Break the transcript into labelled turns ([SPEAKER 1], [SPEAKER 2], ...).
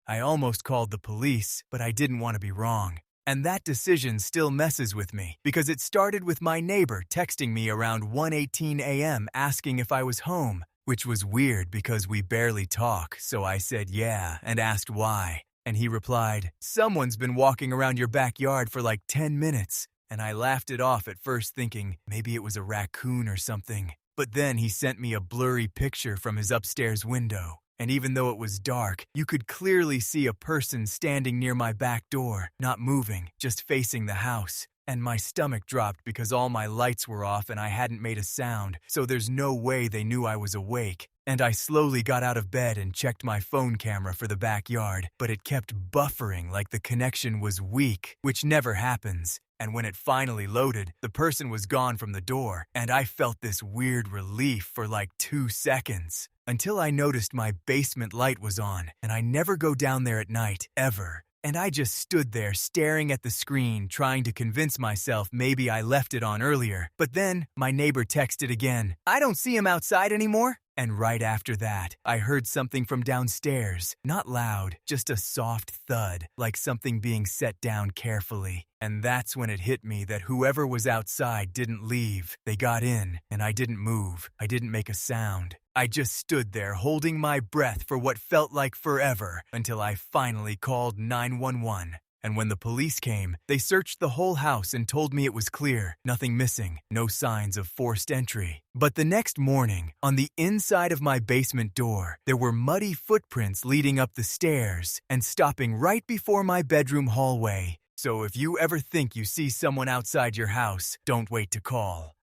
[SPEAKER 1] I almost called the police, but I didn't want to be wrong. And that decision still messes with me because it started with my neighbor texting me around 1:18 a.m. asking if I was home, which was weird because we barely talk, so I said yeah and asked why. And he replied, "Someone's been walking around your backyard for like 10 minutes." And I laughed it off at first thinking maybe it was a raccoon or something. But then he sent me a blurry picture from his upstairs window. And even though it was dark, you could clearly see a person standing near my back door, not moving, just facing the house. And my stomach dropped because all my lights were off and I hadn't made a sound, so there's no way they knew I was awake. And I slowly got out of bed and checked my phone camera for the backyard, but it kept buffering like the connection was weak, which never happens. And when it finally loaded, the person was gone from the door, and I felt this weird relief for like 2 seconds. Until I noticed my basement light was on, and I never go down there at night, ever. And I just stood there staring at the screen, trying to convince myself maybe I left it on earlier. But then, my neighbor texted again, "I don't see him outside anymore." And right after that, I heard something from downstairs. Not loud, just a soft thud, like something being set down carefully. And that's when it hit me that whoever was outside didn't leave. They got in, and I didn't move. I didn't make a sound. I just stood there holding my breath for what felt like forever until I finally called 911. And when the police came, they searched the whole house and told me it was clear, nothing missing, no signs of forced entry. But the next morning, on the inside of my basement door, there were muddy footprints leading up the stairs and stopping right before my bedroom hallway. So if you ever think you see someone outside your house, don't wait to call.